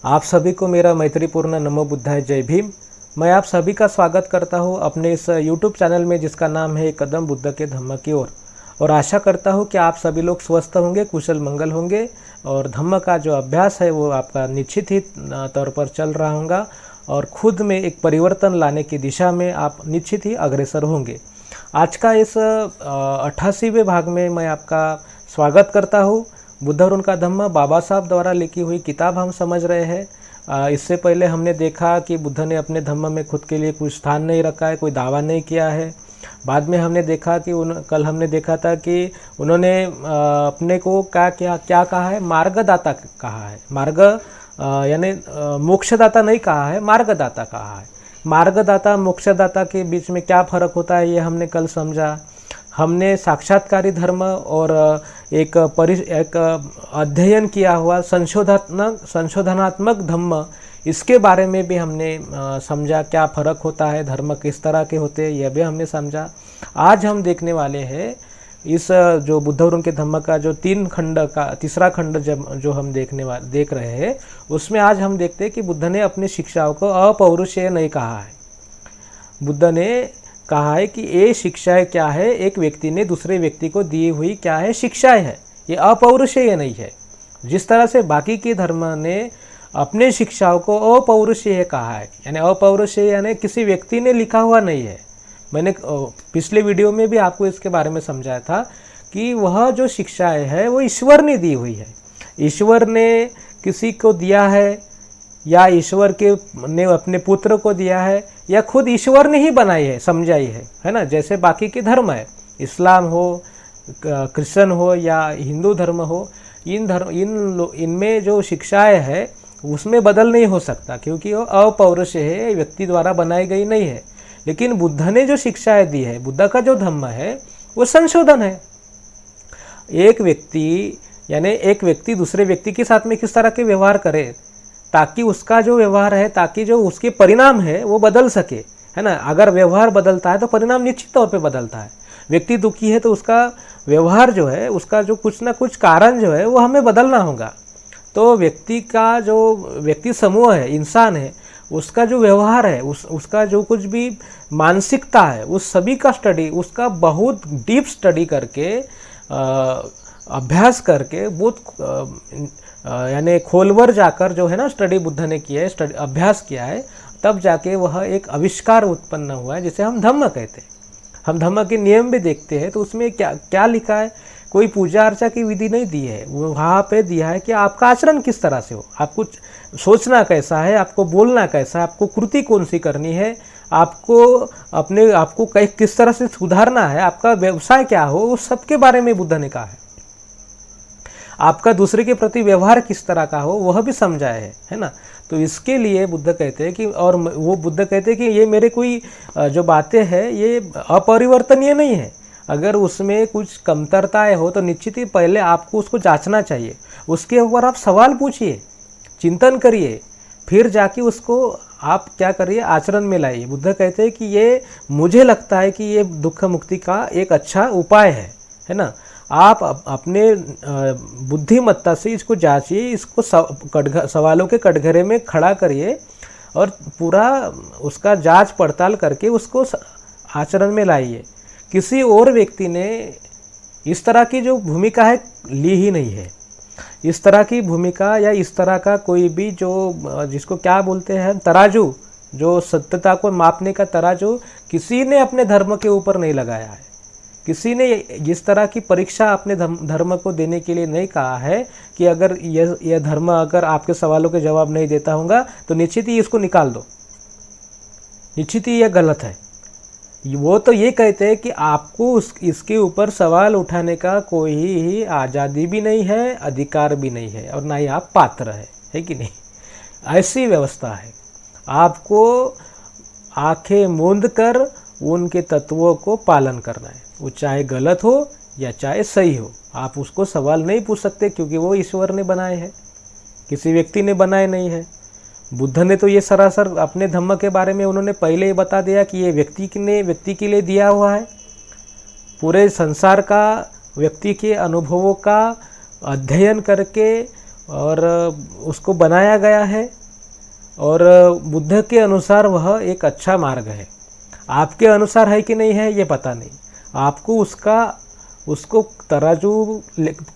आप सभी को मेरा मैत्रीपूर्ण नमो बुद्धाय जय भीम। मैं आप सभी का स्वागत करता हूं अपने इस YouTube चैनल में जिसका नाम है एक कदम बुद्ध के धम्म की ओर। और आशा करता हूं कि आप सभी लोग स्वस्थ होंगे, कुशल मंगल होंगे और धम्म का जो अभ्यास है वो आपका निश्चित ही तौर पर चल रहा होगा और खुद में एक परिवर्तन लाने की दिशा में आप निश्चित ही अग्रसर होंगे। आज का इस 88वें भाग में मैं आपका स्वागत करता हूँ। बुद्ध और उनका धम्म बाबा साहब द्वारा लिखी हुई किताब हम समझ रहे हैं। इससे पहले हमने देखा कि बुद्ध ने अपने धम्म में खुद के लिए कोई स्थान नहीं रखा है, कोई दावा नहीं किया है। बाद में हमने देखा कि कल हमने देखा था कि उन्होंने अपने को क्या कहा है, मार्गदाता कहा है। मार्ग यानी मोक्षदाता नहीं कहा है, मार्गदाता कहा है। मार्गदाता मोक्षदाता के बीच में क्या फ़र्क होता है ये हमने कल समझा। हमने साक्षात्कारी धर्म और एक अध्ययन किया हुआ संशोधनात्मक धम्म, इसके बारे में भी हमने समझा क्या फ़र्क होता है, धर्म किस तरह के होते हैं, यह भी हमने समझा। आज हम देखने वाले हैं इस जो बुद्ध और उनके धम्म का जो तीसरा खंड जो हम देख रहे हैं, उसमें आज हम देखते हैं कि बुद्ध ने अपनी शिक्षाओं को अपौरुषेय नहीं कहा है। बुद्ध ने कहा है कि ये शिक्षाएं क्या है, एक व्यक्ति ने दूसरे व्यक्ति को दी हुई क्या है शिक्षाएं है, ये अपौरुषेय नहीं है। जिस तरह से बाकी के धर्म ने अपने शिक्षाओं को अपौरुषेय कहा है, यानी अपौरुषेय यानी किसी व्यक्ति ने लिखा हुआ नहीं है। मैंने पिछले वीडियो में भी आपको इसके बारे में समझाया था कि वह जो शिक्षाएं है वो ईश्वर ने दी हुई है। ईश्वर ने किसी को दिया है या ईश्वर ने अपने पुत्र को दिया है या खुद ईश्वर ने ही बनाई है, समझाई है ना। जैसे बाकी के धर्म है, इस्लाम हो, क्रिश्चियन हो या हिंदू धर्म हो, इनमें जो शिक्षाएं है उसमें बदल नहीं हो सकता क्योंकि वो अपौरुषेय है, व्यक्ति द्वारा बनाई गई नहीं है। लेकिन बुद्ध ने जो शिक्षाएं दी है, बुद्ध का जो धम्म है वो संशोधन है। एक व्यक्ति दूसरे व्यक्ति के साथ में किस तरह के व्यवहार करे ताकि उसका जो व्यवहार है, ताकि जो उसके परिणाम है वो बदल सके, है ना। अगर व्यवहार बदलता है तो परिणाम निश्चित तौर पे बदलता है। व्यक्ति दुखी है तो उसका व्यवहार जो है, उसका जो कुछ ना कुछ कारण जो है वो हमें बदलना होगा। तो व्यक्ति समूह है, इंसान है, उसका जो व्यवहार है, उसका जो कुछ भी मानसिकता है, उस सभी का स्टडी, उसका बहुत डीप स्टडी करके अभ्यास करके बहुत यानी खोलवर जाकर जो है ना स्टडी बुद्ध ने किया है, अभ्यास किया है, तब जाके वह एक आविष्कार उत्पन्न हुआ है जिसे हम धम्म कहते हैं। हम धम्म के नियम भी देखते हैं तो उसमें क्या लिखा है, कोई पूजा अर्चा की विधि नहीं दी है, वहाँ पे दिया है कि आपका आचरण किस तरह से हो, आपको सोचना कैसा है, आपको बोलना कैसा है, आपको कृति कौन सी करनी है, आपको किस तरह से सुधारना है, आपका व्यवसाय क्या हो, उस सबके बारे में बुद्ध ने कहा है। आपका दूसरे के प्रति व्यवहार किस तरह का हो वह भी समझाया है ना। तो इसके लिए बुद्ध कहते हैं कि, और वो बुद्ध कहते हैं कि ये मेरे कोई जो बातें हैं ये अपरिवर्तनीय नहीं है। अगर उसमें कुछ कमतरताएं हो तो निश्चित ही पहले आपको उसको जांचना चाहिए, उसके ऊपर आप सवाल पूछिए, चिंतन करिए, फिर जाके उसको आप क्या करिए, आचरण में लाइए। बुद्ध कहते हैं कि ये मुझे लगता है कि ये दुख मुक्ति का एक अच्छा उपाय है ना। आप अपने बुद्धिमत्ता से इसको जांचिए, इसको सवालों के कटघरे में खड़ा करिए और पूरा उसका जांच पड़ताल करके उसको आचरण में लाइए। किसी और व्यक्ति ने इस तरह की जो भूमिका है ली ही नहीं है। इस तरह की भूमिका या इस तरह का कोई भी जिसको क्या बोलते हैं तराजू, जो सत्यता को मापने का तराजू किसी ने अपने धर्म के ऊपर नहीं लगाया है। किसी ने जिस तरह की परीक्षा अपने धर्म को देने के लिए नहीं कहा है कि अगर यह धर्म अगर आपके सवालों के जवाब नहीं देता होगा तो निश्चित ही इसको निकाल दो, निश्चित ही यह गलत है। वो तो ये कहते हैं कि आपको इसके ऊपर सवाल उठाने का कोई ही आज़ादी भी नहीं है, अधिकार भी नहीं है, और ना ही आप पात्र है कि नहीं। ऐसी व्यवस्था है। आपको आंखें मूंद कर उनके तत्वों को पालन करना है, वो चाहे गलत हो या चाहे सही हो। आप उसको सवाल नहीं पूछ सकते क्योंकि वो ईश्वर ने बनाए हैं, किसी व्यक्ति ने बनाए नहीं है। बुद्ध ने तो ये सरासर अपने धम्म के बारे में उन्होंने पहले ही बता दिया कि ये व्यक्ति के लिए दिया हुआ है। पूरे संसार का व्यक्ति के अनुभवों का अध्ययन करके और उसको बनाया गया है और बुद्ध के अनुसार वह एक अच्छा मार्ग है। आपके अनुसार है कि नहीं है ये पता नहीं। आपको उसको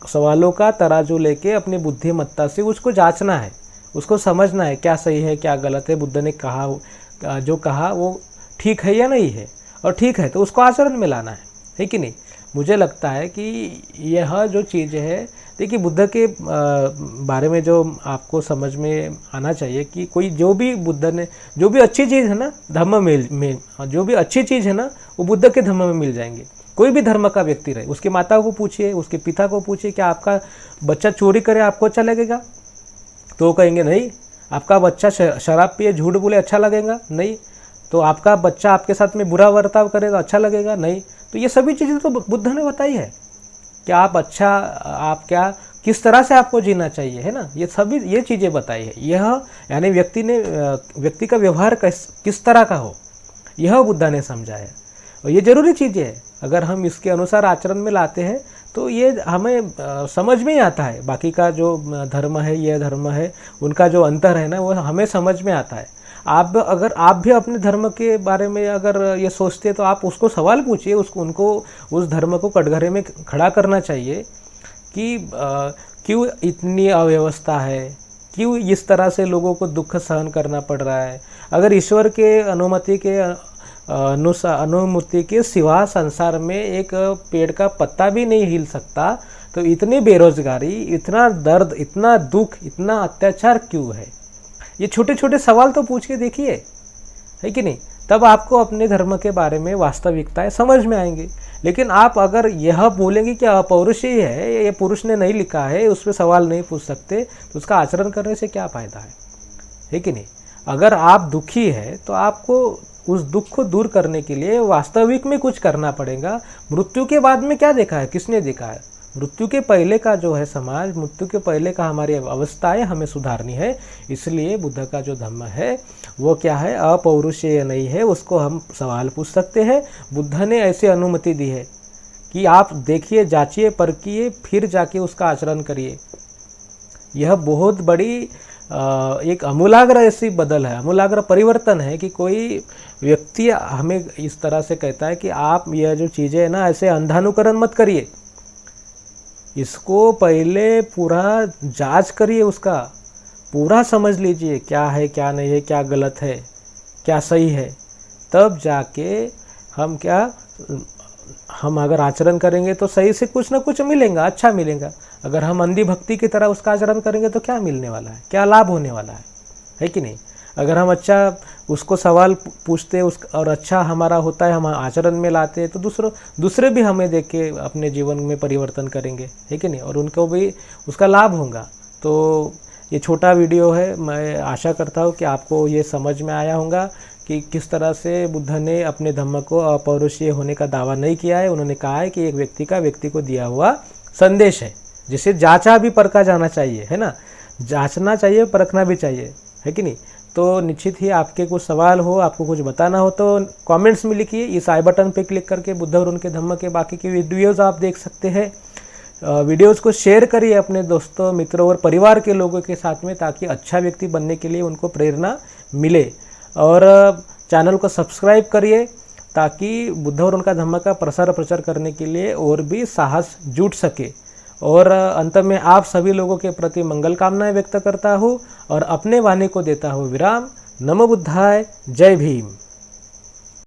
सवालों का तराजू लेके अपनी बुद्धिमत्ता से उसको जांचना है, उसको समझना है क्या सही है क्या गलत है, बुद्ध ने कहा जो कहा वो ठीक है या नहीं है, और ठीक है तो उसको आचरण में लाना है कि नहीं। मुझे लगता है कि यह जो चीज़ है, देखिए बुद्ध के बारे में जो आपको समझ में आना चाहिए कि कोई जो भी बुद्ध ने जो भी अच्छी चीज़ है ना धर्म में जो भी अच्छी चीज़ है ना वो बुद्ध के धर्म में मिल जाएंगे। कोई भी धर्म का व्यक्ति रहे, उसकी माता को पूछिए, उसके पिता को पूछिए, क्या आपका बच्चा चोरी करे आपको अच्छा लगेगा? तो वो कहेंगे नहीं। आपका बच्चा शराब पिए झूठ बोले अच्छा लगेगा? नहीं। तो आपका बच्चा आपके साथ में बुरा बर्ताव करेगा अच्छा लगेगा? नहीं। तो ये सभी चीज़ें तो बुद्ध ने बताई है कि आप क्या किस तरह से आपको जीना चाहिए, है ना। ये सभी ये चीज़ें बताई है। यह यानी व्यक्ति का व्यवहार किस तरह का हो, यह बुद्ध ने समझा है और ये जरूरी चीज़ें है। अगर हम इसके अनुसार आचरण में लाते हैं तो ये हमें समझ में ही आता है। बाकी का जो धर्म है, यह धर्म है, उनका जो अंतर है ना वो हमें समझ में आता है। अगर आप भी अपने धर्म के बारे में अगर ये सोचते हैं तो आप उसको सवाल पूछिए, उनको उस धर्म को कटघरे में खड़ा करना चाहिए कि क्यों इतनी अव्यवस्था है, क्यों इस तरह से लोगों को दुख सहन करना पड़ रहा है। अगर ईश्वर के अनुमति के सिवा संसार में एक पेड़ का पत्ता भी नहीं हिल सकता, तो इतनी बेरोजगारी, इतना दर्द, इतना दुख, इतना अत्याचार क्यों है? ये छोटे छोटे सवाल तो पूछ के देखिए, है कि नहीं। तब आपको अपने धर्म के बारे में वास्तविकताएं समझ में आएंगी। लेकिन आप अगर यह बोलेंगे कि अपौरुषेय है, ये पुरुष ने नहीं लिखा है, उस पर सवाल नहीं पूछ सकते, तो उसका आचरण करने से क्या फ़ायदा है कि नहीं। अगर आप दुखी है तो आपको उस दुख को दूर करने के लिए वास्तविक में कुछ करना पड़ेगा। मृत्यु के बाद में क्या देखा है, किसने देखा है? मृत्यु के पहले का जो है समाज, मृत्यु के पहले का हमारी अवस्थाएं हमें सुधारनी है। इसलिए बुद्ध का जो धम्म है वो क्या है, अपौरुषेय नहीं है, उसको हम सवाल पूछ सकते हैं। बुद्ध ने ऐसी अनुमति दी है कि आप देखिए, जांचिए, परखिए, फिर जाके उसका आचरण करिए। यह बहुत बड़ी एक अमूलाग्र ऐसी बदल है, अमूलाग्र परिवर्तन है कि कोई व्यक्ति हमें इस तरह से कहता है कि आप यह जो चीज़ें है ना ऐसे अंधानुकरण मत करिए, इसको पहले पूरा जांच करिए, उसका पूरा समझ लीजिए क्या है क्या नहीं है, क्या गलत है क्या सही है, तब जाके हम अगर आचरण करेंगे तो सही से कुछ ना कुछ मिलेगा, अच्छा मिलेगा। अगर हम अंधी भक्ति की तरह उसका आचरण करेंगे तो क्या मिलने वाला है, क्या लाभ होने वाला है कि नहीं। अगर हम अच्छा उसको सवाल पूछते और अच्छा हमारा होता है, हम आचरण में लाते हैं, तो दूसरे भी हमें देख के अपने जीवन में परिवर्तन करेंगे, है कि नहीं, और उनको भी उसका लाभ होगा। तो ये छोटा वीडियो है, मैं आशा करता हूँ कि आपको ये समझ में आया होगा कि किस तरह से बुद्ध ने अपने धम्म को अपौरुषीय होने का दावा नहीं किया है। उन्होंने कहा है कि एक व्यक्ति को दिया हुआ संदेश है, जिसे जांचा भी परखा जाना चाहिए, है ना। जांचना चाहिए, परखना भी चाहिए, है कि नहीं। तो निश्चित ही आपके कुछ सवाल हो, आपको कुछ बताना हो तो कमेंट्स में लिखिए। इस आई बटन पे क्लिक करके बुद्ध और उनके धम्म के बाकी की वीडियोस आप देख सकते हैं। वीडियोस को शेयर करिए अपने दोस्तों, मित्रों और परिवार के लोगों के साथ में, ताकि अच्छा व्यक्ति बनने के लिए उनको प्रेरणा मिले। और चैनल को सब्सक्राइब करिए ताकि बुद्ध और उनका धम्म का प्रसार प्रचार करने के लिए और भी साहस जुट सके। और अंत में आप सभी लोगों के प्रति मंगल कामनाएं व्यक्त करता हूँ और अपने वाणी को देता हूँ विराम। नमो बुद्धाय, जय भीम।